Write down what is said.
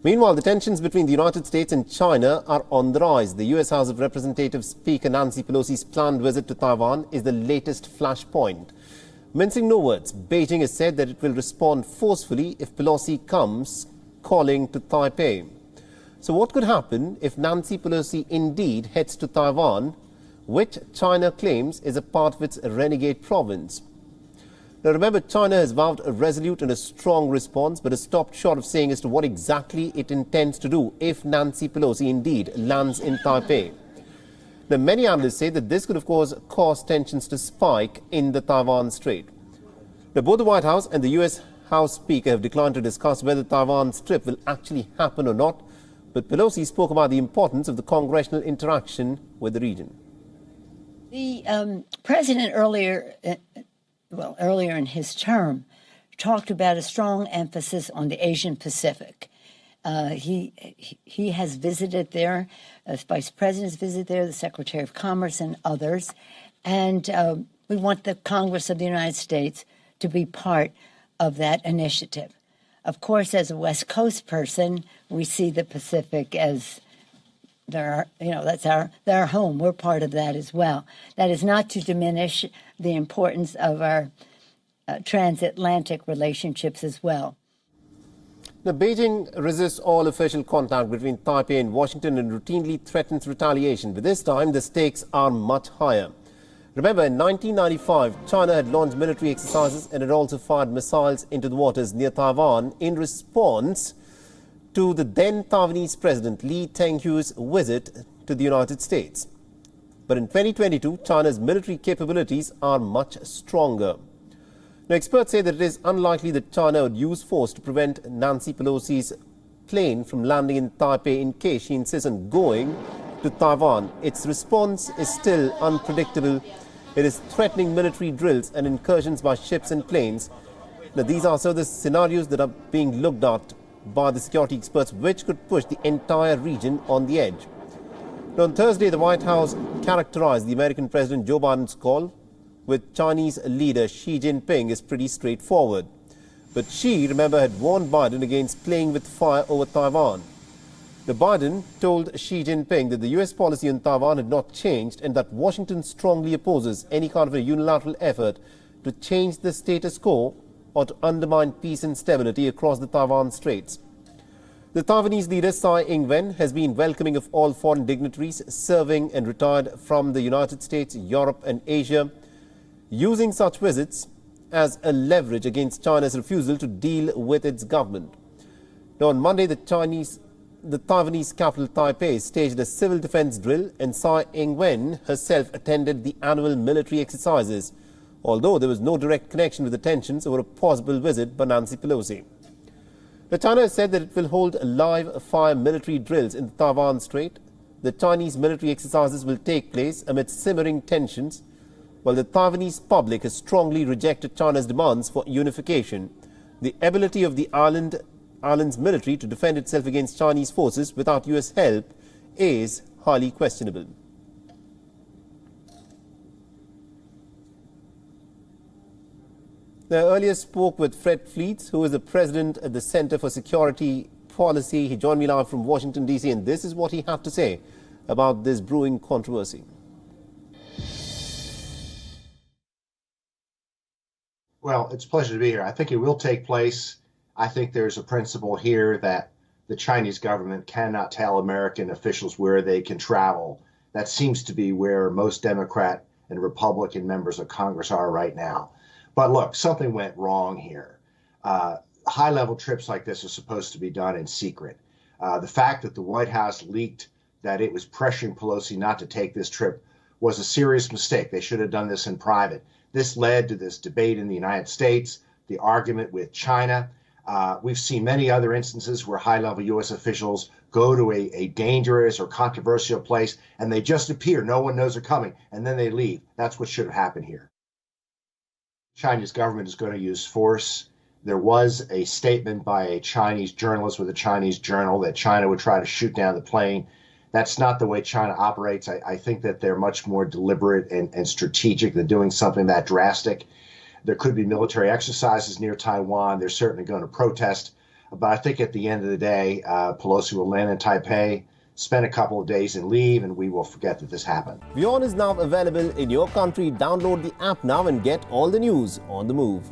Meanwhile, the tensions between the United States and China are on the rise. The US House of Representatives Speaker Nancy Pelosi's planned visit to Taiwan is the latest flashpoint. Mincing no words, Beijing has said that it will respond forcefully if Pelosi comes calling to Taipei. So what could happen if Nancy Pelosi indeed heads to Taiwan, which China claims is a part of its renegade province? Now remember, China has vowed a resolute and a strong response, but has stopped short of saying as to what exactly it intends to do if Nancy Pelosi indeed lands in Taipei. Now many analysts say that this could of course cause tensions to spike in the Taiwan Strait. Now both the White House and the US House Speaker have declined to discuss whether Taiwan's trip will actually happen or not, but Pelosi spoke about the importance of the congressional interaction with the region. The president earlier in his term, talked about a strong emphasis on the Asian Pacific. He has visited there, as Vice President's visited there, the Secretary of Commerce and others, and we want the Congress of the United States to be part of that initiative. Of course, as a West Coast person, we see the Pacific as that's our home. We're part of that as well. That is not to diminish the importance of our transatlantic relationships as well. Now, Beijing resists all official contact between Taipei and Washington and routinely threatens retaliation, but this time the stakes are much higher. Remember, in 1995, China had launched military exercises and had also fired missiles into the waters near Taiwan in response to the then Taiwanese President Lee Teng-hui's visit to the United States. But in 2022, China's military capabilities are much stronger. Now, experts say that it is unlikely that China would use force to prevent Nancy Pelosi's plane from landing in Taipei in case she insists on going to Taiwan. Its response is still unpredictable. It is threatening military drills and incursions by ships and planes. Now, these are so the scenarios that are being looked at by the security experts, which could push the entire region on the edge. Now, on Thursday, the White House characterized the American President Joe Biden's call with Chinese leader Xi Jinping as pretty straightforward. But Xi, remember, had warned Biden against playing with fire over Taiwan. The Biden told Xi Jinping that the US policy on Taiwan had not changed and that Washington strongly opposes any kind of a unilateral effort to change the status quo or to undermine peace and stability across the Taiwan Straits. The Taiwanese leader Tsai Ing-wen has been welcoming of all foreign dignitaries serving and retired from the United States, Europe and Asia, using such visits as a leverage against China's refusal to deal with its government. Now, on Monday, the Taiwanese capital Taipei staged a civil defense drill, and Tsai Ing-wen herself attended the annual military exercises, although there was no direct connection with the tensions over a possible visit by Nancy Pelosi. China has said that it will hold live fire military drills in the Taiwan Strait. The Chinese military exercises will take place amid simmering tensions, while the Taiwanese public has strongly rejected China's demands for unification. The ability of the island's military to defend itself against Chinese forces without US help is highly questionable. I earlier spoke with Fred Fleets, who is the president at the Center for Security Policy. He joined me live from Washington, D.C., and this is what he had to say about this brewing controversy. Well, it's a pleasure to be here. I think it will take place. I think there's a principle here that the Chinese government cannot tell American officials where they can travel. That seems to be where most Democrat and Republican members of Congress are right now. But look, something went wrong here. High-level trips like this are supposed to be done in secret. The fact that the White House leaked that it was pressuring Pelosi not to take this trip was a serious mistake. They should have done this in private. This led to this debate in the United States, the argument with China. We've seen many other instances where high-level U.S. officials go to a dangerous or controversial place and they just appear. No one knows they're coming, and then they leave. That's what should have happened here. Chinese government is going to use force. There was a statement by a Chinese journalist with a Chinese journal that China would try to shoot down the plane. That's not the way China operates. I think that they're much more deliberate and strategic than doing something that drastic. There could be military exercises near Taiwan. They're certainly going to protest But I think at the end of the day, Pelosi will land in Taipei, spend a couple of days and leave, and we will forget that this happened. WION is now available in your country. Download the app now and get all the news on the move.